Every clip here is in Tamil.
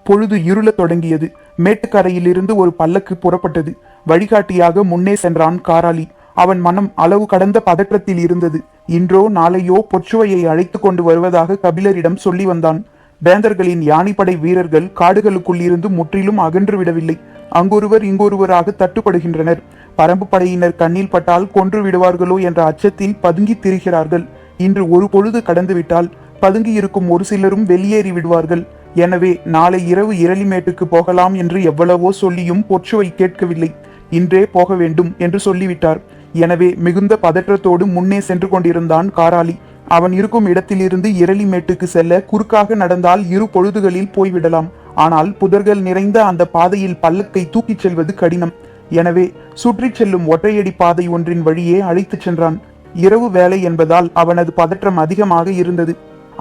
பொழுது இருளத் தொடங்கியது. மேட்டுக்கரையிலிருந்து ஒரு பல்லக்கு புறப்பட்டது. வழிகாட்டியாக முன்னே சென்றான் காராளி. அவன் மனம் அளவு கடந்த பதற்றத்தில் இருந்தது. இன்றோ நாளையோ பொற்சுவையை அழைத்து கொண்டு வருவதாக கபிலரிடம் சொல்லி வந்தான். வேந்தர்களின் யானைப்படை வீரர்கள் காடுகளுக்குள் இருந்து முற்றிலும் அகன்று விடவில்லை. அங்கொருவர் இங்கொருவராக தட்டுப்படுகின்றனர். பரம்பு படையினர் கண்ணில் பட்டால் கொன்று விடுவார்களோ என்ற அச்சத்தில் பதுங்கி திரிகிறார்கள். இன்று ஒரு பொழுது கடந்துவிட்டால் பதுங்கி இருக்கும் ஒரு சிலரும் வெளியேறி விடுவார்கள். எனவே நாளை இரவு இரளிமேட்டுக்கு போகலாம் என்று எவ்வளவோ சொல்லியும் பொற்சுவை கேட்கவில்லை. இன்றே போக வேண்டும் என்று சொல்லிவிட்டார். எனவே மிகுந்த பதற்றத்தோடு முன்னே சென்று கொண்டிருந்தான் காராளி. அவன் இருக்கும் இடத்திலிருந்து இரளிமேட்டுக்கு செல்ல குறுக்காக நடந்தால் 2 பொழுதுகளில் போய்விடலாம். ஆனால் புதர்கள் நிறைந்த அந்த பாதையில் பல்லக்கை தூக்கிச் செல்வது கடினம். எனவே சுற்றி செல்லும் ஒற்றையடி பாதை ஒன்றின் வழியே அழைத்துச் சென்றான். இரவு வேலை என்பதால் அவனது பதற்றம் அதிகமாக இருந்தது.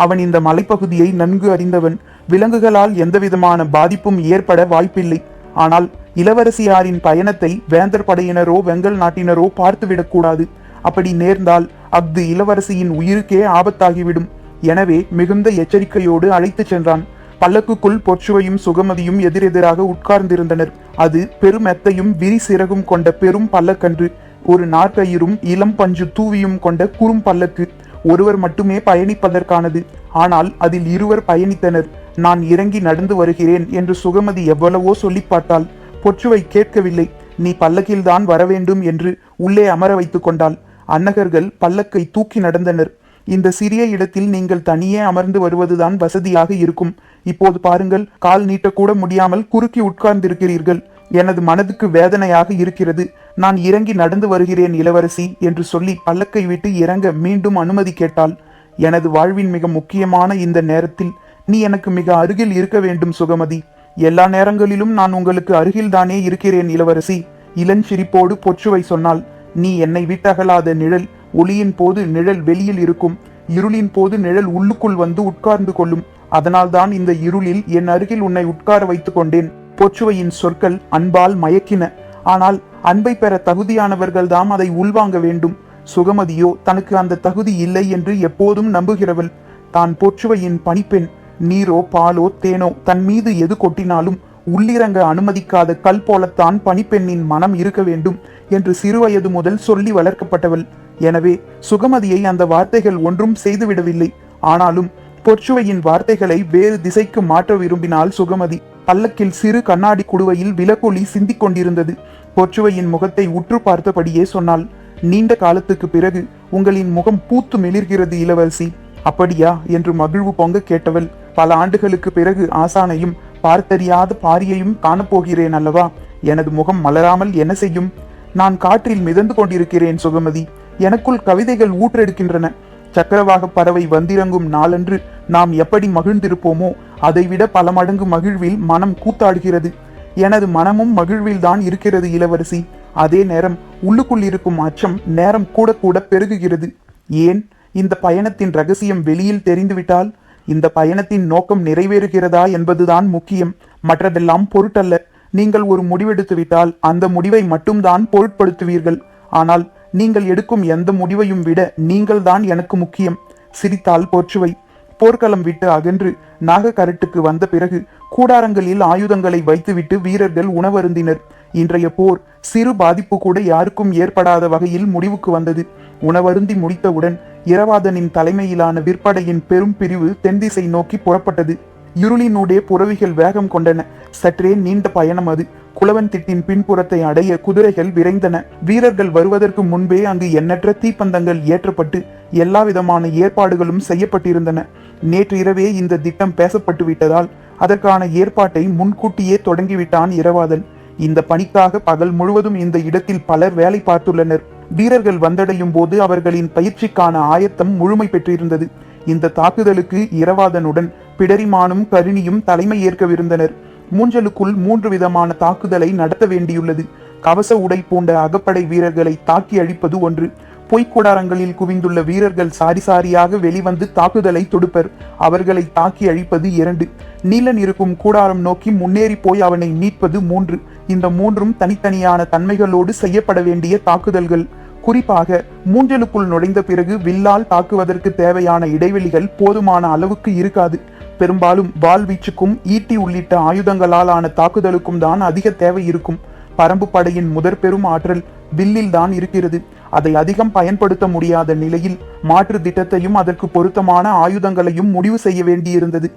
அவன் இந்த மலைப்பகுதியை நன்கு அறிந்தவன். விலங்குகளால் எந்தவிதமான பாதிப்பும் ஏற்பட வாய்ப்பில்லை. ஆனால் இளவரசியாரின் பயணத்தை வேந்தர் படையினரோ வெங்கல் நாட்டினரோ பார்த்துவிடக்கூடாது. அப்படி நேர்ந்தால் அஃது இளவரசியின் உயிருக்கே ஆபத்தாகிவிடும். எனவே மிகுந்த எச்சரிக்கையோடு அழைத்துச் சென்றான். பல்லக்குக்குள் பொற்சுவையும் சுகமதியும் எதிரெதிராக உட்கார்ந்திருந்தனர். அது பெருமெத்தையும் விரி சிறகும் கொண்ட பெரும் பல்லக்கன்று. ஒரு நாற்கயிரும் இளம் பஞ்சு தூவியும் கொண்ட குறும் பல்லக்கு. ஒருவர் மட்டுமே பயணிப்பதற்கானது. ஆனால் அதில் 2 பயணித்தனர். நான் இறங்கி நடந்து வருகிறேன் என்று சுகமதி எவ்வளவோ சொல்லி பார்த்தாள். பொற்சுவை கேட்கவில்லை. நீ பல்லக்கில்தான் வரவேண்டும் என்று உள்ளே அமர வைத்துக் கொண்டாள். அன்னகர்கள் பல்லக்கை தூக்கி நடந்தனர். இந்த சிறிய இடத்தில் நீங்கள் தனியே அமர்ந்து வருவதுதான் வசதியாக இருக்கும். இப்போது பாருங்கள், கால் நீட்டக்கூட முடியாமல் குறுக்கி உட்கார்ந்திருக்கிறீர்கள். எனது மனதுக்கு வேதனையாக இருக்கிறது. நான் இறங்கி நடந்து வருகிறேன் இளவரசி என்று சொல்லி பல்லக்கை விட்டு இறங்க மீண்டும் அனுமதி கேட்டாள். எனது வாழ்வின் மிக முக்கியமான இந்த நேரத்தில் நீ எனக்கு மிக அருகில் இருக்க வேண்டும் சுகமதி. எல்லா நேரங்களிலும் நான் உங்களுக்கு அருகில்தானே இருக்கிறேன் இளவரசி. இளஞ்சிரிப்போடு பொற்சுவை சொன்னாள். நீ என்னை விட்டகலாத நிழல். ஒளியின் போது நிழல் வெளியில் இருக்கும். இருளின் போது நிழல் உள்ளுக்குள் வந்து உட்கார்ந்து கொள்ளும். அதனால்தான் இந்த இருளில் என் அருகில் உன்னை உட்கார வைத்துக் கொண்டேன். பொற்சுவையின் சொற்கள் அன்பால் மயக்கின. ஆனால் அன்பை பெற தகுதியானவர்கள் தாம் அதை உள்வாங்க வேண்டும். சுகமதியோ தனக்கு அந்த தகுதி இல்லை என்று எப்போதும் நம்புகிறவள். தான் பொற்சுவையின் பணிப்பெண். நீரோ பாலோ தேனோ தன் மீது எது கொட்டினாலும் உள்ளிறங்க அனுமதிக்காத கல் போலத்தான் பணிப்பெண்ணின் மனம் இருக்க வேண்டும் என்று சிறுவயது முதல் சொல்லி வளர்க்கப்பட்டவள். எனவே சுகமதியை அந்த வார்த்தைகள் ஒன்றும் செய்துவிடவில்லை. ஆனாலும் பொற்சுவையின் வார்த்தைகளை வேறு திசைக்கு மாற்ற விரும்பினாள் சுகமதி. பல்லக்கில் சிறு கண்ணாடி குடுவையில் விளக்கொளி சிந்திக் கொண்டிருந்தது. பொற்சுவையின் முகத்தை உற்று பார்த்தபடியே சொன்னாள். நீண்ட காலத்துக்கு பிறகு உங்களின் முகம் பூத்து மிளிர்கிறது இளவரசி. அப்படியா என்று மகிழ்வு பொங்க கேட்டவள். பல ஆண்டுகளுக்கு பிறகு ஆசானையும் பார்த்தறியாத பாரியையும் காணப்போகிறேன் அல்லவா? எனது முகம் மலராமல் என்ன செய்யும்? நான் காற்றில் மிதந்து கொண்டிருக்கிறேன் சுகமதி. எனக்குள் கவிதைகள் ஊற்றெடுக்கின்றன. சக்கரவாக பறவை வந்திறங்கும் நாளன்று நாம் எப்படி மகிழ்ந்திருப்போமோ அதைவிட பல மடங்கு மகிழ்வில் மனம் கூத்தாடுகிறது. எனது மனமும் மகிழ்வில் இருக்கிறது இளவரசி. அதே நேரம் உள்ளுக்குள் இருக்கும் அச்சம் நேரம் கூட கூட பெருகுகிறது. ஏன்? இந்த பயணத்தின் ரகசியம் வெளியில் தெரிந்துவிட்டால் இந்த பயணத்தின் நோக்கம் நிறைவேறுகிறதா என்பதுதான் முக்கியம். மற்றதெல்லாம் பொருட்டல்ல. நீங்கள் ஒரு முடிவெடுத்து விட்டால் அந்த முடிவை மட்டும்தான் பொருட்படுத்துவீர்கள். ஆனால் நீங்கள் எடுக்கும் எந்த முடிவையும் விட நீங்கள் தான் எனக்கு முக்கியம். சிரித்தால் பொற்சுவை. போர்க்களம் விட்டு அகன்று நாகக்கரட்டுக்கு வந்த பிறகு கூடாரங்களில் ஆயுதங்களை வைத்துவிட்டு வீரர்கள் உணவருந்தினர். இன்றைய போர் சிறு பாதிப்பு கூட யாருக்கும் ஏற்படாத வகையில் முடிவுக்கு வந்தது. உணவருந்தி முடித்தவுடன் இரவாதனின் தலைமையிலான விற்படையின் பெரும் பிரிவு தென்திசை நோக்கி புறப்பட்டது. இருளினூடே புறவிகள் வேகம் கொண்டன. சற்றே நீண்ட பயணம் அது. குளவன் திட்டின் பின்புறத்தை அடைய குதிரைகள் விரைந்தன. வீரர்கள் வருவதற்கு முன்பே அங்கு எண்ணற்ற தீப்பந்தங்கள் ஏற்றப்பட்டு எல்லா விதமான ஏற்பாடுகளும் செய்யப்பட்டிருந்தன. நேற்று இரவே இந்த திட்டம் பேசப்பட்டு விட்டதால் அதற்கான ஏற்பாட்டை முன்கூட்டியே தொடங்கிவிட்டான் இரவாதன். இந்த பணிக்காக பகல் முழுவதும் இந்த இடத்தில் பலர் வேலை பார்த்துள்ளனர். வீரர்கள் வந்தடையும் போது அவர்களின் பயிற்சிக்கான ஆயத்தம் முழுமை பெற்றிருந்தது. இந்த தாக்குதலுக்கு இரவாதனுடன் பிடரிமானும் கருணியும் தலைமை ஏற்கவிருந்தனர். மூஞ்சலுக்குள் 3 விதமான தாக்குதலை நடத்த வேண்டியுள்ளது. கவச உடை பூண்ட அகப்படை வீரர்களை தாக்கி அழிப்பது ஒன்று. பொய்க்கூடாரங்களில் குவிந்துள்ள வீரர்கள் சாரி சாரியாக வெளிவந்து தாக்குதலை தொடுப்பர். அவர்களை தாக்கி அழிப்பது 2. நீலன் இருக்கும் கூடாரம் நோக்கி முன்னேறி போய் அவனை மீட்பது 3. இந்த 3ம் தனித்தனியான தன்மைகளோடு செய்யப்பட வேண்டிய தாக்குதல்கள். குறிப்பாக மூஞ்சலுக்குள் நுழைந்த பிறகு வில்லால் தாக்குவதற்கு தேவையான இடைவெளிகள் போதுமான அளவுக்கு இருக்காது. பெரும்பாலும் வாள் வீச்சுக்கும் ஈட்டி உள்ளிட்ட ஆயுதங்களால் ஆன தாக்குதலுக்கும் தான் அதிக தேவை இருக்கும். பரம்பு படையின் முதற் பெரும் ஆற்றல் வில்லில் தான் இருக்கிறது. அதை அதிகம் பயன்படுத்த முடியாத நிலையில் மாற்று திட்டத்தையும் அதற்கு பொருத்தமான ஆயுதங்களையும் முடிவு செய்ய வேண்டியிருந்தது.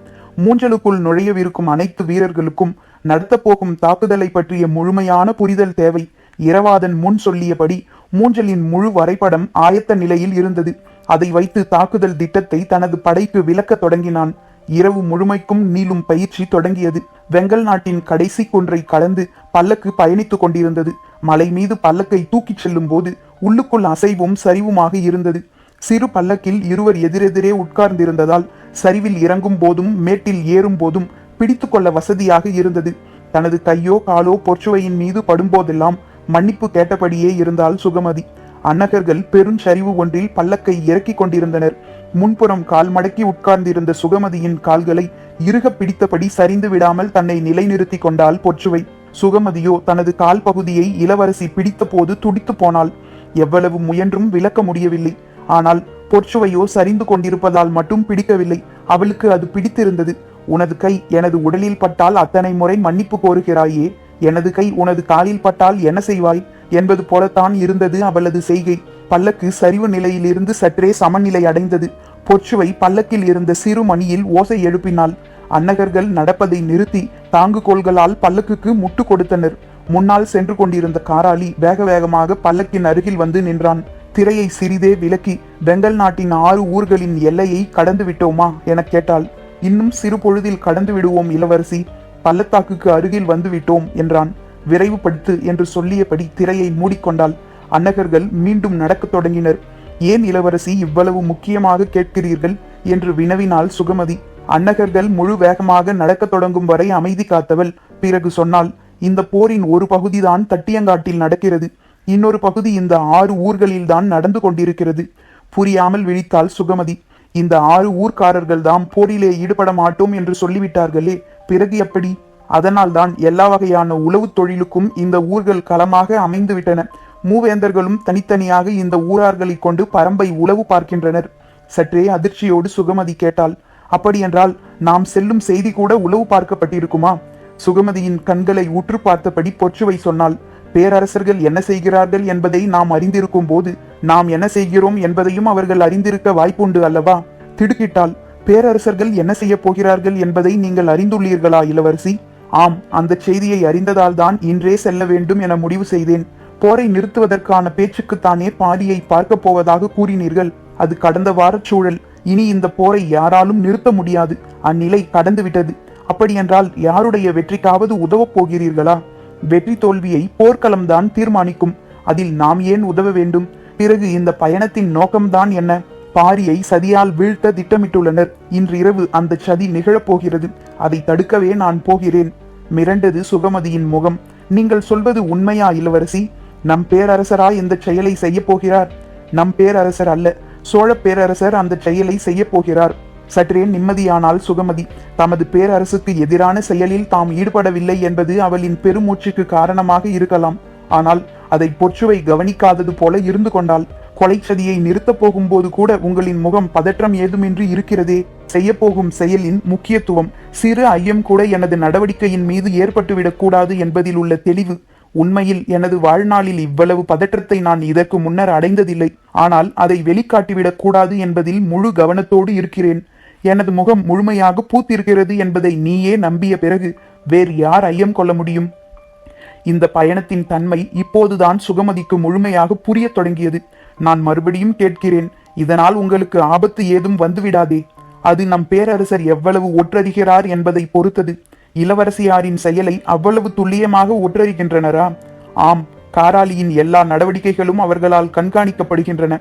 மூஞ்சலுக்குள் நுழையவிருக்கும் அனைத்து வீரர்களுக்கும் நடத்தப்போகும் தாக்குதலை பற்றிய முழுமையான புரிதல் தேவை. இரவாதன் முன் சொல்லியபடி மூஞ்சலின் முழு வரைபடம் ஆயத்த நிலையில் இருந்தது. அதை வைத்து தாக்குதல் திட்டத்தை தனது படைக்கு விளக்க தொடங்கினான். இரவு முழுமைக்கும் நீளும் பயிற்சி தொடங்கியது. வெங்கல் நாட்டின் கடைசி குன்றை கடந்து பல்லக்கு பயணித்துக் கொண்டிருந்தது. மலை மீது பல்லக்கை தூக்கிச் செல்லும் போது உள்ளுக்குள் அசைவும் சரிவுமாக இருந்தது. சிறு பல்லக்கில் இருவர் எதிரெதிரே உட்கார்ந்திருந்ததால் சரிவில் இறங்கும் போதும் மேட்டில் ஏறும் போதும் பிடித்து கொள்ள வசதியாக இருந்தது. தனது கையோ காலோ பொற்சுவையின் மீது படும்போதெல்லாம் மன்னிப்பு கேட்டபடியே இருந்தால் சுகமதி. அன்னகர்கள் பெருஞ்சரிவு ஒன்றில் பல்லக்கை இறக்கிக் கொண்டிருந்தனர். முன்புறம் கால் மடக்கி உட்கார்ந்திருந்த சுகமதியின் கால்களை இறுக பிடித்தபடி சரிந்து விடாமல் தன்னை நிலைநிறுத்தி கொண்டாள் பொற்சுவை. சுகமதியோ தனது கால் பகுதியை இளவரசி பிடித்த போது துடித்து போனாள். எவ்வளவு முயன்றும் விலக்க முடியவில்லை. ஆனால் பொற்சுவையோ சரிந்து கொண்டிருப்பதால் மட்டும் பிடிக்கவில்லை. அவளுக்கு அது பிடித்திருந்தது. உனது கை எனது உடலில் பட்டால் அத்தனை முறை மன்னிப்பு கோருகிறாயே, எனது கை உனது காலில் பட்டால் என்ன செய்வாய் என்பது போலத்தான் இருந்தது அவளது செய்கை. பல்லக்கு சரிவு நிலையிலிருந்து சற்றே சமநிலை அடைந்தது. பொற்சுவை பல்லக்கில் இருந்த சிறு மணியில் ஓசை எழுப்பினாள். அன்னகர்கள் நடப்பதை நிறுத்தி தாங்குகோள்களால் பல்லக்குக்கு முட்டு கொடுத்தனர். முன்னால் சென்று கொண்டிருந்த காராளி வேக வேகமாக பல்லக்கின் அருகில் வந்து நின்றான். திரையை சிறிதே விலக்கி வெங்கல் நாட்டின் 6 ஊர்களின் எல்லையை கடந்து விட்டோமா என கேட்டாள். இன்னும் சிறு பொழுதில் கடந்து விடுவோம் இளவரசி, பள்ளத்தாக்குக்கு அருகில் வந்து விட்டோம் என்றான். விரைவுபடுத்து என்று சொல்லியபடி திரையை மூடிக்கொண்டாள். அன்னகர்கள் மீண்டும் நடக்கத் தொடங்கினர். ஏன் இளவரசி இவ்வளவு முக்கியமாக கேட்கிறீர்கள் என்று வினவினாள் சுகமதி. அன்னகர்கள் முழு வேகமாக நடக்கத் தொடங்கும் வரை அமைதி காத்தவள் பிறகு சொன்னாள், இந்த போரின் ஒரு பகுதிதான் தட்டியங்காட்டில் நடக்கிறது, இன்னொரு பகுதி இந்த 6 ஊர்களில்தான் நடந்து கொண்டிருக்கிறது. புரியாமல் விழித்தாள் சுகமதி. இந்த 6 ஊர்க்காரர்கள் தாம் போரிலே ஈடுபட மாட்டோம் என்று சொல்லிவிட்டார்களே, பிறகு எப்படி? அதனால்தான் எல்லா வகையான உளவு தொழிலுக்கும் இந்த ஊர்கள் களமாக அமைந்து விட்டன. மூவேந்தர்களும் தனித்தனியாக இந்த ஊரார்களை கொண்டு பரம்பை உளவு பார்க்கின்றனர். சற்றே அதிர்ச்சியோடு சுகமதி கேட்டாள், அப்படியென்றால் நாம் செல்லும் செய்தி கூட உளவு பார்க்கப்பட்டிருக்குமா? சுகமதியின் கண்களை உற்று பார்த்தபடி பொற்சுவை சொன்னாள், பேரரசர்கள் என்ன செய்கிறார்கள் என்பதை நாம் அறிந்திருக்கும் போது நாம் என்ன செய்கிறோம் என்பதையும் அவர்கள் அறிந்திருக்க வாய்ப்புண்டு அல்லவா? திடுக்கிட்டாள். பேரரசர்கள் என்ன செய்ய போகிறார்கள் என்பதை நீங்கள் அறிந்துள்ளீர்களா இளவரசி? ஆம், அந்த செய்தியை அறிந்ததால் தான் இன்றே செல்ல வேண்டும் என முடிவு செய்தேன். போரை நிறுத்துவதற்கான பேச்சுக்குத்தானே பாடியை பார்க்க போவதாக கூறினீர்கள். அது கடந்த வார சூழல். இனி இந்த போரை யாராலும் நிறுத்த முடியாது. அந்நிலை கடந்துவிட்டது. அப்படியென்றால் யாருடைய வெற்றிக்காவது உதவப் போகிறீர்களா? வெற்றி தோல்வியை போர்க்களம்தான் தீர்மானிக்கும். அதில் நாம் ஏன் உதவ வேண்டும்? பிறகு இந்த பயணத்தின் நோக்கம்தான் என்ன? பாரியை சதியால் வீழ்த்த திட்டமிட்டுள்ளனர். இன்று இரவு அந்த சதி நிகழப்போகிறது. அதை தடுக்கவே நான் போகிறேன். மிரண்டது சுகமதியின் முகம். நீங்கள் சொல்வது உண்மையா இளவரசி? நம் பேரரசரா இந்த செயலை செய்ய போகிறார்? நம் பேரரசர் அல்ல, சோழ பேரரசர் அந்த செயலை செய்ய போகிறார். சற்றே நிம்மதியானால் சுகமதி. தமது பேரரசுக்கு எதிரான செயலில் தாம் ஈடுபடவில்லை என்பது அவளின் பெருமூச்சுக்கு காரணமாக இருக்கலாம். ஆனால் அதை பொற்சுவை கவனிக்காதது போல இருந்து கொண்டாள். கொலை சதியை நிறுத்தப் போகும்போது கூட உங்களின் முகம் பதற்றம் ஏதுமின்றி இருக்கிறதே. செய்யப்போகும் செயலின் முக்கியத்துவம், சிறு ஐயம் கூட எனது நடவடிக்கையின் மீது ஏற்பட்டுவிடக் கூடாது என்பதில் உள்ள தெளிவு. உண்மையில் எனது வாழ்நாளில் இவ்வளவு பதற்றத்தை நான் இதற்கு முன்னர் அடைந்ததில்லை. ஆனால் அதை வெளிக்காட்டிவிடக் கூடாது என்பதில் முழு கவனத்தோடு இருக்கிறேன். எனது முகம் முழுமையாக பூத்திருக்கிறது என்பதை நீயே நம்பிய பிறகு வேறு யார் ஐயம் கொள்ள முடியும்? இந்த பயணத்தின் தன்மை இப்போதுதான் சுகமதிக்கு முழுமையாக புரியத் தொடங்கியது. நான் மறுபடியும் கேட்கிறேன், இதனால் உங்களுக்கு ஆபத்து ஏதும் வந்துவிடாதே. அது நம் பேரரசர் எவ்வளவு ஒற்றறிகிறார் என்பதை பொறுத்தது. இளவரசியாரின் செயலை அவ்வளவு துல்லியமாக ஒற்றறிகின்றனரா? ஆம், காராளியின் எல்லா நடவடிக்கைகளும் அவர்களால் கண்காணிக்கப்படுகின்றன.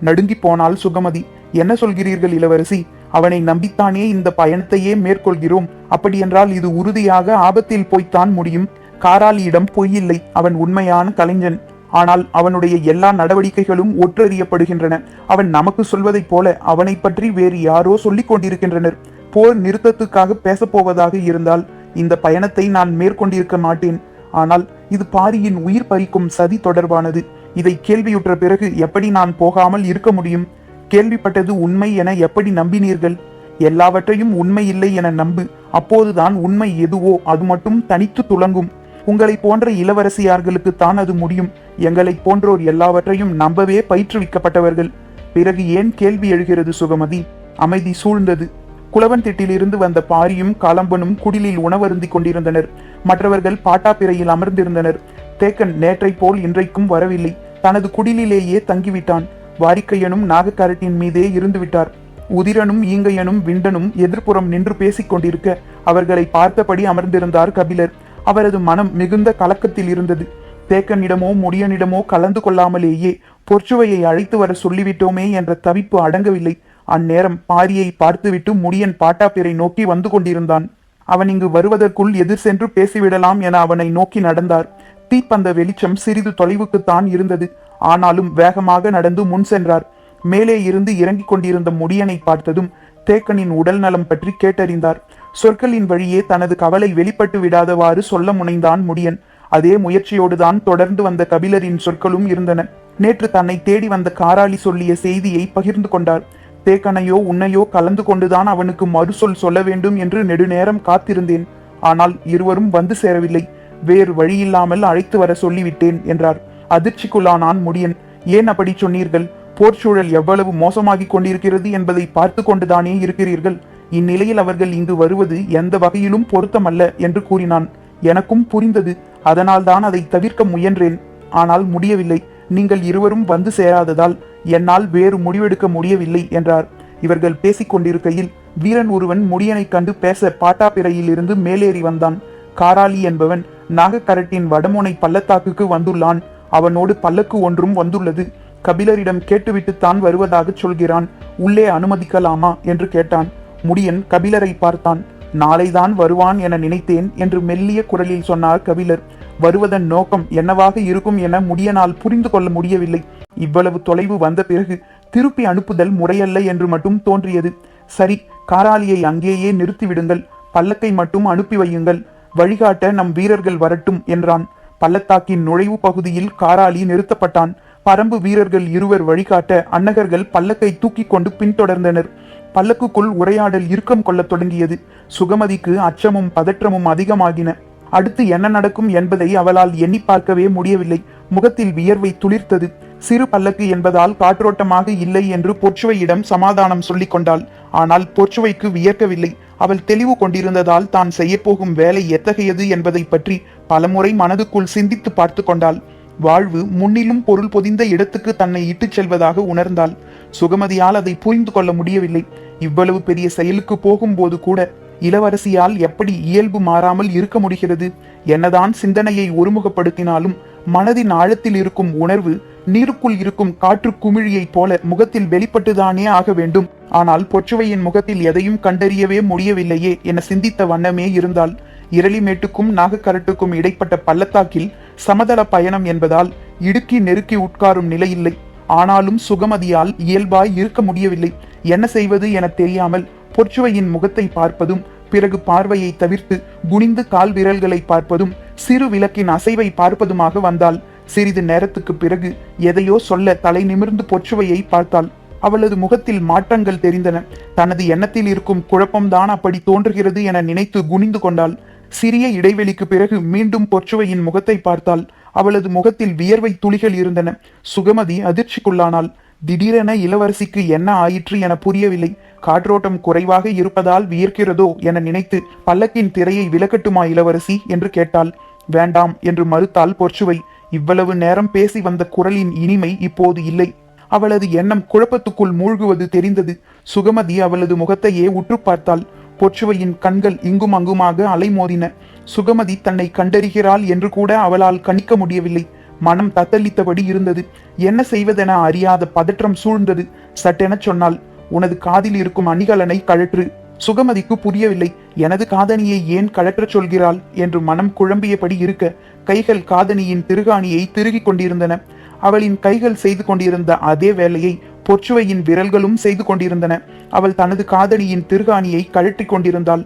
நடுங்கி போனால் சுகமதி. என்ன சொல்கிறீர்கள் இளவரசி? அவனை நம்பித்தானே இந்த பயணத்தையே மேற்கொள்கிறோம். அப்படியென்றால் இது உறுதியாக ஆபத்தில் போய்த்தான் முடியும். காராளியிடம் பொய்யில்லை, அவன் உண்மையான கலைஞன். ஆனால் அவனுடைய எல்லா நடவடிக்கைகளும் ஒற்றறியப்படுகின்றன. அவன் நமக்கு சொல்வதைப் போல அவனை பற்றி வேறு யாரோ சொல்லிக் கொண்டிருக்கின்றனர். போர் நிறுத்தத்துக்காக பேசப்போவதாக இருந்தால் இந்த பயணத்தை நான் மேற்கொண்டிருக்க மாட்டேன். ஆனால் இது பாரியின் உயிர் பறிக்கும் சதி தொடர்பானது. இதை கேள்வியுற்ற பிறகு எப்படி நான் போகாமல் இருக்க முடியும்? கேள்விப்பட்டது உண்மை என எப்படி நம்பினீர்கள்? எல்லாவற்றையும் உண்மை இல்லை என நம்பு. அப்போதுதான் உண்மை எதுவோ அது மட்டும் தனித்து துலங்கும். உங்களை போன்ற இளவரசியார்களுக்குத்தான் அது முடியும். எங்களை போன்றோர் எல்லாவற்றையும் நம்பவே பயிற்றுவிக்கப்பட்டவர்கள். பிறகு ஏன் கேள்வி எழுகிறது சுகமதி? அமைதி சூழ்ந்தது. குளவன் திட்டிலிருந்து வந்த பாரியும் காலம்பனும் குடிலில் உணவருந்தி கொண்டிருந்தனர். மற்றவர்கள் பாட்டாப்பிரையில் அமர்ந்திருந்தனர். தேக்கன் நேற்றை போல் இன்றைக்கும் வரவில்லை. தனது குடிலிலேயே தங்கிவிட்டான். வாரிக்கையனும் நாகக்கரட்டின் மீதே இருந்து விட்டார். உதிரனும் ஈங்கையனும் விண்டனும் எதிர்ப்புறம் நின்று பேசிக் கொண்டிருக்க அவர்களை பார்த்தபடி அமர்ந்திருந்தார் கபிலர். அவரது மனம் மிகுந்த கலக்கத்தில் இருந்தது. தேக்கனிடமோ முடியனிடமோ கலந்து கொள்ளாமலேயே பொற்சுவையை அழைத்து வர சொல்லிவிட்டோமே என்ற தவிப்பு அடங்கவில்லை. அந்நேரம் பாரியை பார்த்துவிட்டு முடியன் பாட்டாப்பிரை நோக்கி வந்து கொண்டிருந்தான். அவன் இங்கு வருவதற்குள் எதிர் சென்று பேசிவிடலாம் என அவனை நோக்கி நடந்தார். தீப்பந்த வெளிச்சம் சிறிது தொலைவுக்குத்தான் இருந்தது. ஆனாலும் வேகமாக நடந்து முன் சென்றார். மேலே இருந்து இறங்கிக் கொண்டிருந்த முடியனை பார்த்ததும் தேக்கனின் உடல் நலம் பற்றி கேட்டறிந்தார். சொற்களின் வழியே தனது கவலை வெளிப்பட்டு விடாதவாறு சொல்ல முனைந்தான் முடியன். அதே முயற்சியோடுதான் தொடர்ந்து வந்த கபிலரின் சொற்களும் இருந்தன. நேற்று தன்னை தேடி வந்த காராளி சொல்லிய செய்தியை பகிர்ந்து கொண்டார். தேக்கனையோ உன்னையோ கலந்து கொண்டுதான் அவனுக்கு மறுசொல் சொல்ல வேண்டும் என்று நெடுநேரம் காத்திருந்தேன். ஆனால் இருவரும் வந்து சேரவில்லை. வேறு வழியில்லாமல் அழைத்து வர சொல்லிவிட்டேன் என்றார். அதிர்ச்சிக்குள்ளானான் முடியன். ஏன் அப்படி சொன்னீர்கள்? போர்ச்சூழல் எவ்வளவு மோசமாகிக் கொண்டிருக்கிறது என்பதை பார்த்து கொண்டுதானே இருக்கிறீர்கள். இந்நிலையில் அவர்கள் இங்கு வருவது எந்த வகையிலும் பொருத்தமல்ல என்று கூறினான். எனக்கும் புரிந்தது. அதனால்தான் அதை தவிர்க்க முயன்றேன். ஆனால் முடியவில்லை. நீங்கள் இருவரும் வந்து சேராததால் என்னால் வேறு முடிவெடுக்க முடியவில்லை என்றார். இவர்கள் பேசிக் கொண்டிருக்கையில் வீரன் ஒருவன் முடியனை கண்டு பேச பாட்டாப்பிரையில் இருந்து மேலேறி வந்தான். காராளி என்பவன் நாகக்கரட்டின் வடமுனை பள்ளத்தாக்குக்கு வந்துள்ளான். அவனோடு பல்லக்கு ஒன்றும் வந்துள்ளது. கபிலரிடம் கேட்டுவிட்டுத்தான் வருவதாக சொல்கிறான். உள்ளே அனுமதிக்கலாமா என்று கேட்டான். முடியன் கபிலரை பார்த்தான். நாளைதான் வருவான் என நினைத்தேன் என்று மெல்லிய குரலில் சொன்னார் கபிலர். வருவதன் நோக்கம் என்னவாக இருக்கும் என முடியனால் புரிந்து கொள்ள முடியவில்லை. இவ்வளவு தொலைவு வந்த பிறகு திருப்பி அனுப்புதல் முறையல்ல என்று மட்டும் தோன்றியது. சரி, காராளியை அங்கேயே நிறுத்திவிடுங்கள். பல்லக்கை மட்டும் அனுப்பி வையுங்கள். வழிகாட்ட நம் வீரர்கள் வரட்டும் என்றான். பள்ளத்தாக்கின் நுழைவு பகுதியில் காராளி நிறுத்தப்பட்டான். பரம்பு வீரர்கள் இருவர் வழிகாட்ட அன்னகர்கள் பல்லக்கை தூக்கி கொண்டு பின்தொடர்ந்தனர். பல்லக்குக்குள் உரையாடல் இறுக்கம் கொள்ளத் தொடங்கியது. சுகமதிக்கு அச்சமும் பதற்றமும் அதிகமாகின. அடுத்து என்ன நடக்கும் என்பதை அவளால் எண்ணி பார்க்கவே முடியவில்லை. முகத்தில் வியர்வை துளிர்த்தது. சிறு பல்லக்கு என்பதால் காற்றோட்டமாக இல்லை என்று பொற்சுவையிடம் சமாதானம் சொல்லிக் கொண்டாள். ஆனால் பொற்சுவைக்கு வியர்க்கவில்லை. அவள் தெளிவு கொண்டிருந்ததால் தான் செய்யப்போகும் வேலை எத்தகையது என்பதை பற்றி பலமுறை மனதுக்குள் சிந்தித்து பார்த்து கொண்டாள். வாழ்வு முன்னிலும் பொருள் பொதிந்த இடத்துக்கு தன்னை இட்டுச் செல்வதாக உணர்ந்தாள். சுகமதியால் அதை புரிந்து கொள்ள முடியவில்லை. இவ்வளவு பெரிய செயலுக்கு போகும்போது கூட இளவரசியால் எப்படி இயல்பு மாறாமல் இருக்க முடிகிறது? என்னதான் சிந்தனையை ஒருமுகப்படுத்தினாலும் மனதின் ஆழத்தில் இருக்கும் உணர்வு நீருக்குள் இருக்கும் காற்று குமிழியைப் போல முகத்தில் வெளிப்பட்டுதானே ஆக வேண்டும். ஆனால் பொற்சுவையின் முகத்தில் எதையும் கண்டறியவே முடியவில்லையே என சிந்தித்த வண்ணமே இருந்தால். இரளிமேட்டுக்கும் நாகக்கரட்டுக்கும் இடைப்பட்ட பள்ளத்தாக்கில் சமதள பயணம் என்பதால் இடுக்கி நெருக்கி உட்காரும் நிலையில்லை. ஆனாலும் சுகமதியால் இயல்பாய் இருக்க முடியவில்லை. என்ன செய்வது என தெரியாமல் பொற்சுவையின் முகத்தை பார்ப்பதும், பிறகு பார்வையை தவிர்த்து குனிந்து கால் விரல்களை பார்ப்பதும், சிறு விளக்கின் அசைவை பார்ப்பதுமாக வந்தாள். சிறிது நேரத்துக்கு பிறகு எதையோ சொல்ல தலை நிமிர்ந்து பொற்சுவையை பார்த்தாள். அவளது முகத்தில் மாற்றங்கள் தெரிந்தன. தனது எண்ணத்தில் இருக்கும் குழப்பம்தான் அப்படி தோன்றுகிறது என நினைத்து குனிந்து கொண்டாள். சிறிய இடைவெளிக்கு பிறகு மீண்டும் பொற்சுவையின் முகத்தை பார்த்தாள். அவளது முகத்தில் வியர்வை துளிகள் இருந்தன. சுகமதி அதிர்ச்சிக்குள்ளானாள். திடீரென இளவரசிக்கு என்ன ஆயிற்று என புரியவில்லை. காற்றோட்டம் குறைவாக இருப்பதால் வியர்க்கிறதோ என நினைத்து பல்லக்கின் திரையை விலகட்டுமா இளவரசி என்று கேட்டாள். வேண்டாம் என்று மறுத்தாள் பொற்சுவை. இவ்வளவு நேரம் பேசி வந்த குரலின் இனிமை இப்போது இல்லை. அவளது எண்ணம் குழப்பத்துக்குள் மூழ்குவது தெரிந்தது. சுகமதி அவளது முகத்தையே உற்று பார்த்தாள். பொற்சுவையின் கண்கள் இங்கும் அங்குமாக அலைமோதின. சுகமதி தன்னை கண்டறிகிறாள் என்று கூட அவளால் கணிக்க முடியவில்லை. மனம் தத்தளித்தபடி இருந்தது. என்ன செய்வதென அறியாத பதற்றம் சூழ்ந்தது. சட்டென சொன்னாள், உனது காதில் இருக்கும் அணிகலனை கழற்று. சுகமதிக்கு புரியவில்லை. எனது காதணியை ஏன் கழற்றச் சொல்கிறாள் என்று மனம் குழம்பியபடி இருக்க கைகள் காதணியின் திருகாணியை திருகிக் கொண்டிருந்தன. அவளின் கைகள் செய்து கொண்டிருந்த அதே வேலையை பொற்சுவையின் விரல்களும் செய்து கொண்டிருந்தன. அவள் தனது காதணியின் திருகாணியை கழற்றி கொண்டிருந்தாள்.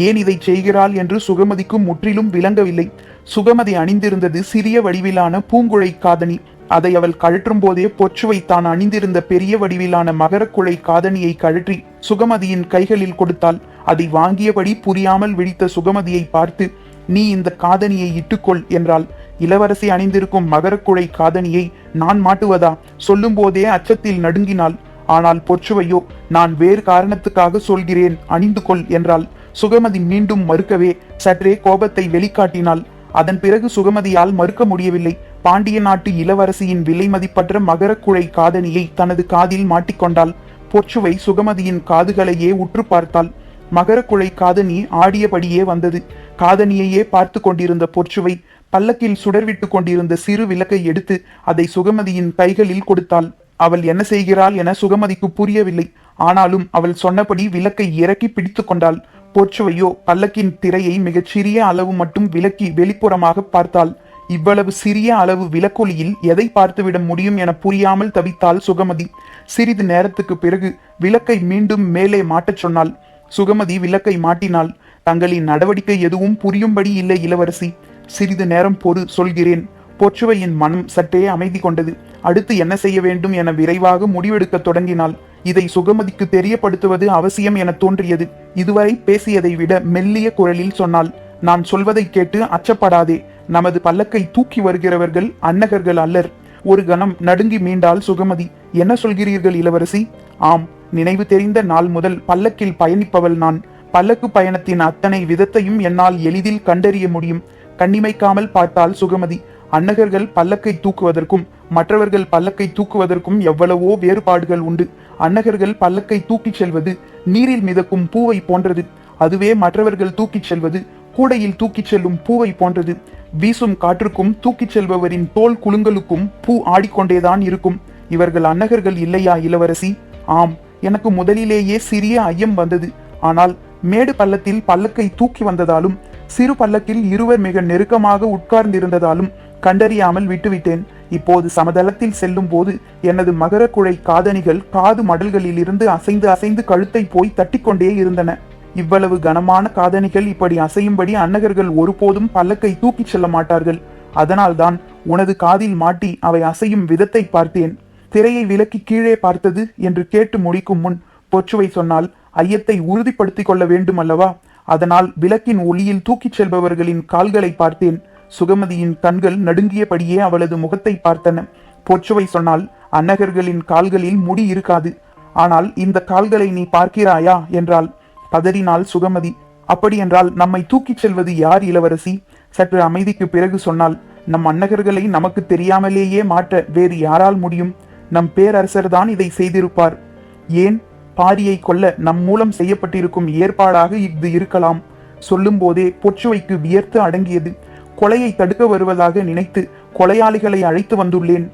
ஏன் இதை செய்கிறாள் என்று சுகமதிக்கு முற்றிலும் விளங்கவில்லை. சுகமதி அணிந்திருந்தது சிறிய வடிவிலான பூங்குழை காதணி. அதை அவள் கழற்றும் போதே பொற்சுவை தான் அணிந்திருந்த பெரிய வடிவிலான மகரக்குழை காதணியை கழற்றி சுகமதியின் கைகளில் கொடுத்தாள். அதை வாங்கியபடி புரியாமல் விழித்த சுகமதியை பார்த்து, நீ இந்த காதணியை இட்டுக்கொள் என்றாள். இளவரசி அணிந்திருக்கும் மகரக்குழை காதணியை நான் மாட்டுவதா? சொல்லும் போதே அச்சத்தில் நடுங்கினாள். ஆனால் பொற்சுவையோ, நான் வேறு காரணத்துக்காக சொல்கிறேன், அணிந்து கொள் என்றாள். சுகமதி மீண்டும் மறுக்கவே சற்றே கோபத்தை வெளிக்காட்டினாள். அதன் பிறகு சுகமதியால் மறுக்க முடியவில்லை. பாண்டிய நாட்டு இளவரசியின் விலை மதிப்பற்ற மகரக்குழை காதணியை தனது காதில் மாட்டிக்கொண்டாள். பொற்சுவை சுகமதியின் காதுகளையே உற்று பார்த்தாள். மகரக்குழை காதணி ஆடியபடியே வந்தது. காதணியையே பார்த்து கொண்டிருந்த பொற்சுவை பல்லக்கில் சுடர்விட்டு கொண்டிருந்த சிறு விளக்கை எடுத்து அதை சுகமதியின் கைகளில் கொடுத்தாள். அவள் என்ன செய்கிறாள் என சுகமதிக்கு புரியவில்லை. ஆனாலும் அவள் சொன்னபடி விளக்கை இறக்கி பிடித்து கொண்டாள். பொற்சுவையோ பல்லக்கின் திரையை மிகச் சிறிய அளவு மட்டும் விலக்கி வெளிப்புறமாக பார்த்தாள். இவ்வளவு சிறிய அளவு விளக்கொலியில் எதை பார்த்துவிட முடியும் என புரியாமல் தவித்தாள் சுகமதி. சிறிது நேரத்துக்கு பிறகு விளக்கை மீண்டும் மேலே மாட்டச் சொன்னாள். சுகமதி விளக்கை மாட்டினாள். தங்களின் நடவடிக்கை எதுவும் புரியும்படி இல்லை இளவரசி. சிறிது நேரம் பொறு, சொல்கிறேன். பொற்சுவையின் மனம் சற்றே அமைதி கொண்டது. அடுத்து என்ன செய்ய வேண்டும் என விரைவாக முடிவெடுக்க தொடங்கினாள். இதை சுகமதிக்கு தெரியப்படுத்துவது அவசியம் என தோன்றியது. இதுவரை பேசியதை விட மெல்லிய குரலில் சொன்னாள். நான் சொல்வதை கேட்டு அச்சப்படாதே. நமது பல்லக்கை தூக்கி வருகிறவர்கள் அன்னகர்கள் அல்லர். ஒரு கணம் நடுங்கி மீண்டாள் சுகமதி. என்ன சொல்கிறீர்கள் இளவரசி? ஆம், நினைவு தெரிந்த நாள் முதல் பல்லக்கில் பயணிப்பவள் நான். பல்லக்கு பயணத்தின் அத்தனை விதத்தையும் என்னால் எளிதில் கண்டறிய முடியும். கண்ணிமைக்காமல் பார்த்தாள் சுகமதி. அன்னகர்கள் பல்லக்கை தூக்குவதற்கும் மற்றவர்கள் பல்லக்கை தூக்குவதற்கும் எவ்வளவோ வேறுபாடுகள் உண்டு. அன்னகர்கள் பல்லக்கை தூக்கிச் செல்வது நீரில் மிதக்கும் பூவை போன்றது. அதுவே மற்றவர்கள் தூக்கிச் செல்வது கூடையில் தூக்கிச் செல்லும் பூவை போன்றது. வீசும் காற்றுக்கும் தூக்கிச் செல்பவரின் தோல் குலுங்கலுக்கும் பூ ஆடிக்கொண்டேதான் இருக்கும். இவர்கள் அன்னகர்கள் இல்லையா இளவரசி? ஆம், எனக்கு முதலிலேயே சிறிய ஐயம் வந்தது. ஆனால் மேடு பள்ளத்தில் பல்லக்கை தூக்கி வந்ததாலும் சிறு பல்லக்கில் இருவர் மிக நெருக்கமாக உட்கார்ந்திருந்ததாலும் கண்டறியாமல் விட்டுவிட்டேன். இப்போது சமதளத்தில் செல்லும் போது எனது மகரக்குழை காதணிகள் காது மடல்களில் இருந்து அசைந்து அசைந்து கழுத்தை போய் தட்டிக்கொண்டே இருந்தன. இவ்வளவு கனமான காதணிகள் இப்படி அசையும்படி அன்னகர்கள் ஒருபோதும் பல்லக்கை தூக்கிச் செல்ல மாட்டார்கள். அதனால்தான் உனது காதில் மாட்டி அவை அசையும் விதத்தை பார்த்தேன். திரையை விலக்கி கீழே பார்த்தது என்று கேட்டு முடிக்கும் முன் பொற்சுவை சொன்னால், ஐயத்தை உறுதிப்படுத்திக் கொள்ள வேண்டும் அல்லவா? அதனால் விளக்கின் ஒளியில் தூக்கிச் செல்பவர்களின் கால்களை பார்த்தேன். சுகமதியின் கண்கள் நடுங்கியபடியே அவளது முகத்தை பார்த்தன. பொற்சுவை சொன்னால், அன்னகர்களின் கால்களில் முடி இருக்காது. ஆனால் இந்த கால்களை நீ பார்க்கிறாயா என்றாள். பதறினாள் சுகமதி. அப்படியென்றால் நம்மை தூக்கிச் செல்வது யார் இளவரசி? சற்று அமைதிக்கு பிறகு சொன்னால், நம் அன்னகர்களை நமக்கு தெரியாமலேயே மாற்ற வேறு யாரால் முடியும்? நம் பேரரசர்தான் இதை செய்திருப்பார். ஏன், பாரியை கொல்ல நம் மூலம் செய்யப்பட்டிருக்கும் ஏற்பாடாக இது இருக்கலாம். சொல்லும் போதே பொற்சுவைக்கு வியர்த்து அடங்கியது. கொலையை தடுக்க வருவதாக நினைத்து கொலையாளிகளை அழைத்து வந்துள்ளேன்.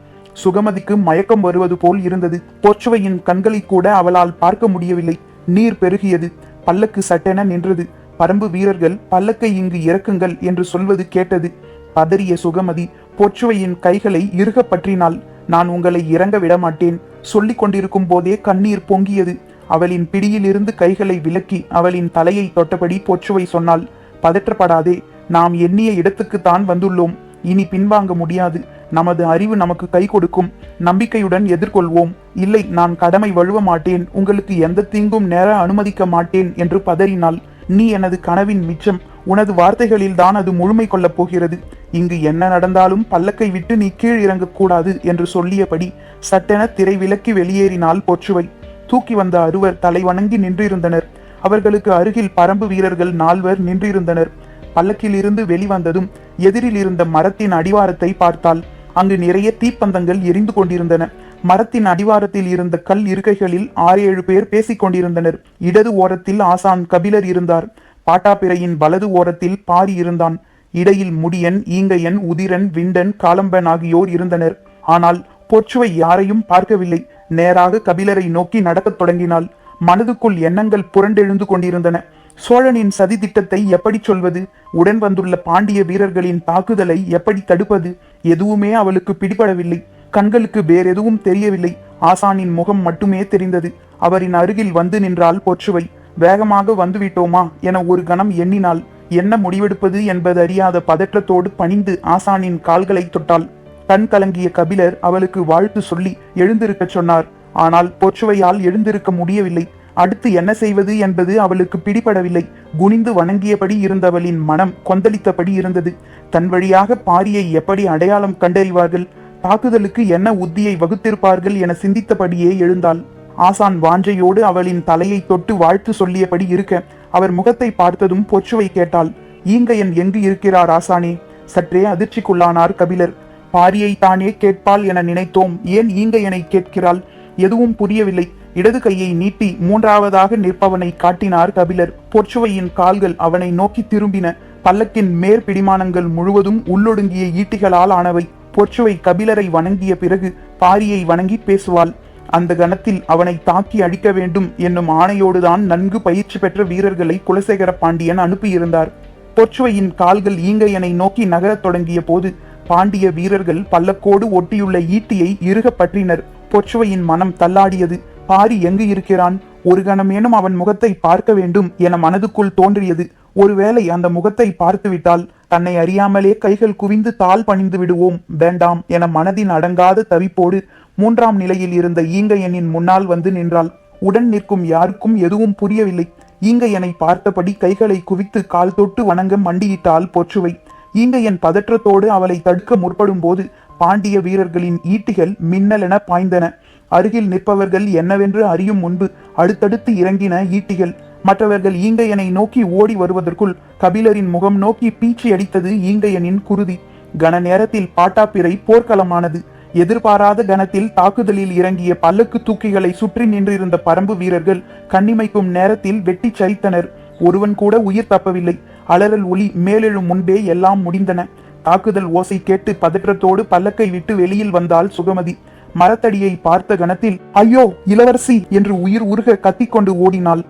சுகமதிக்கு மயக்கம் வருவது போல் இருந்தது. பொற்சுவையின் கண்களை கூட அவளால் பார்க்க முடியவில்லை. நீர் பெருகியது. பல்லக்கு சட்டென நின்றது. பரம்பு வீரர்கள் பல்லக்கை இங்கு இறக்குங்கள் என்று சொல்வது கேட்டது. பதறிய சுகமதி பொற்சுவையின் கைகளை இறுக பற்றினாள். நான் உங்களை இறங்க விடமாட்டேன். சொல்லிக் கொண்டிருக்கும் போதே கண்ணீர் பொங்கியது. அவளின் பிடியிலிருந்து கைகளை விலக்கி அவளின் தலையை தொட்டபடி பொற்சுவை சொன்னாள், பதற்றப்படாதே. நாம் எண்ணிய இடத்துக்குத்தான் வந்துள்ளோம். இனி பின்வாங்க முடியாது. நமது அறிவு நமக்கு கை கொடுக்கும். நம்பிக்கையுடன் எதிர்கொள்வோம். இல்லை, நான் கடமை வழுவ மாட்டேன். உங்களுக்கு எந்த தீங்கும் நேர அனுமதிக்க மாட்டேன் என்று பதறினாள். நீ எனது கனவின் மிச்சம். உனது வார்த்தைகளில் தான் அது முழுமை கொள்ளப் போகிறது. இங்கு என்ன நடந்தாலும் பல்லக்கை விட்டு நீ கீழ் இறங்கக்கூடாது என்று சொல்லியபடி சட்டென திரை விலக்கி வெளியேறினாள் பொற்சுவை. தூக்கி வந்த அறுவர் தலை வணங்கி நின்றிருந்தனர். அவர்களுக்கு அருகில் பரம்பு வீரர்கள் 4 நின்றிருந்தனர். பல்லக்கில் இருந்து வெளிவந்ததும் எதிரில் இருந்த மரத்தின் அடிவாரத்தை பார்த்தாள். அங்கு நிறைய தீப்பந்தங்கள் எரிந்து கொண்டிருந்தன. மரத்தின் அடிவாரத்தில் இருந்த கல் இருக்கைகளில் 6-7 பேர் பேசிக் கொண்டிருந்தனர். இடது ஓரத்தில் ஆசான் கபிலர் இருந்தார். பாட்டாப்பிரையின் வலது ஓரத்தில் பாரி இருந்தான். இடையில் முடியன், ஈங்கையன், உதிரன், விண்டன், காலம்பன் ஆகியோர் இருந்தனர். ஆனால் பொற்சுவை யாரையும் பார்க்கவில்லை. நேராக கபிலரை நோக்கி நடக்கத் தொடங்கினாள். மனதுக்குள் எண்ணங்கள் புரண்டெழுந்து கொண்டிருந்தன. சோழனின் சதி திட்டத்தை எப்படி சொல்வது? உடன் வந்துள்ள பாண்டிய வீரர்களின் தாக்குதலை எப்படி தடுப்பது? எதுவுமே அவளுக்கு பிடிபடவில்லை. கண்களுக்கு வேறெதுவும் தெரியவில்லை. ஆசானின் முகம் மட்டுமே தெரிந்தது. அவரின் அருகில் வந்து நின்றாள் பொற்சுவை. வேகமாக வந்துவிட்டோமா என ஒரு கணம் எண்ணினாள். என்ன முடிவெடுப்பது என்பது அறியாத பதற்றத்தோடு பணிந்து ஆசானின் கால்களை தொட்டாள். கண் கலங்கிய கபிலர் அவளுக்கு வாழ்த்து சொல்லி எழுந்திருக்க சொன்னார். ஆனால் பொற்சுவையால் எழுந்திருக்க முடியவில்லை. அடுத்து என்ன செய்வது என்பது அவளுக்கு பிடிபடவில்லை. குனிந்து வணங்கியபடி இருந்தவளின் மனம் கொந்தளித்தபடி இருந்தது. தன் வழியாக பாரியை எப்படி அடையாளம் கண்டறிவார்கள், தாக்குதலுக்கு என்ன உத்தியை வகுத்திருப்பார்கள் என சிந்தித்தபடியே எழுந்தாள். ஆசான் வாஞ்சையோடு அவளின் தலையை தொட்டு வாழ்த்து சொல்லியபடி இருக்க, அவர் முகத்தை பார்த்ததும் பொச்சுவை கேட்டாள். ஈங்கையன் எங்கு இருக்கிறார் ஆசானே? சற்றே அதிர்ச்சிக்குள்ளானார் கபிலர். பாரியை தானே கேட்பாள் என நினைத்தோம், ஏன் ஈங்கையனை கேட்கிறாள்? எதுவும் புரியவில்லை. இடது கையை நீட்டி மூன்றாவதாக நிற்பவனை காட்டினார் கபிலர். பொற்சுவையின் கால்கள் அவனை நோக்கி திரும்பின. பல்லக்கின் மேற்பிடிமானங்கள் முழுவதும் உள்ளொடுங்கிய ஈட்டிகளால் ஆனவை. பொற்சுவை கபிலரை வணங்கிய பிறகு பாரியை வணங்கி பேசுவாள். அந்த கணத்தில் அவனை தாக்கி அழிக்க வேண்டும் என்னும் ஆணையோடுதான் நன்கு பயிற்சி பெற்ற வீரர்களை குலசேகர பாண்டியன் அனுப்பியிருந்தார். பொற்சுவையின் கால்கள் ஈங்கையனை நோக்கி நகரத் தொடங்கிய போது பாண்டிய வீரர்கள் பல்லக்கோடு ஒட்டியுள்ள ஈட்டியை இறுக பற்றினர். பொற்சுவையின் மனம் தள்ளாடியது. பாரி எங்கு இருக்கிறான்? ஒரு கணமேனும் அவன் முகத்தை பார்க்க வேண்டும் என மனதுக்குள் தோன்றியது. ஒருவேளை அந்த முகத்தை பார்த்துவிட்டால் தன்னை அறியாமலே கைகள் குவிந்து தாழ் பணிந்து விடுவோம், வேண்டாம் என மனதின் அடங்காத தவிப்போடு மூன்றாம் நிலையில் இருந்த ஈங்கையனின் முன்னால் வந்து நின்றாள். உடன் நிற்கும் யாருக்கும் எதுவும் புரியவில்லை. ஈங்கையனை பார்த்தபடி கைகளை குவித்து கால் தொட்டு வணங்க மண்டியிட்டாள் பொற்சுவை. ஈங்கையன் பதற்றத்தோடு அவளை தடுக்க முற்படும் போது பாண்டிய வீரர்களின் ஈட்டிகள் மின்னலென பாய்ந்தன. அருகில் நிற்பவர்கள் என்னவென்று அறியும் முன்பு அடுத்தடுத்து இறங்கின ஈட்டிகள். மற்றவர்கள் ஈங்கையனை நோக்கி ஓடி வருவதற்குள் கபிலரின் முகம் நோக்கி பீச்சி அடித்தது ஈங்கையனின் குருதி. கன நேரத்தில் பாட்டாப்பிரை போர்க்களமானது. எதிர்பாராத கணத்தில் தாக்குதலில் இறங்கிய பல்லக்கு தூக்கிகளை சுற்றி நின்றிருந்த பரம்பு வீரர்கள் கண்ணிமைக்கும் நேரத்தில் வெட்டி சரித்தனர். ஒருவன் கூட உயிர் தப்பவில்லை. அலறல் ஒளி மேலெழும் முன்பே எல்லாம் முடிந்தன. தாக்குதல் ஓசை கேட்டு பதற்றத்தோடு பல்லக்கை விட்டு வெளியில் வந்தாள் சுகமதி. மரத்தடியை பார்த்த கணத்தில் ஐயோ இளவரசி என்று உயிர் உருக கத்திக்கொண்டு ஓடினாள்.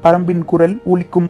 பரம்பின் குரல் ஒலிக்கும்.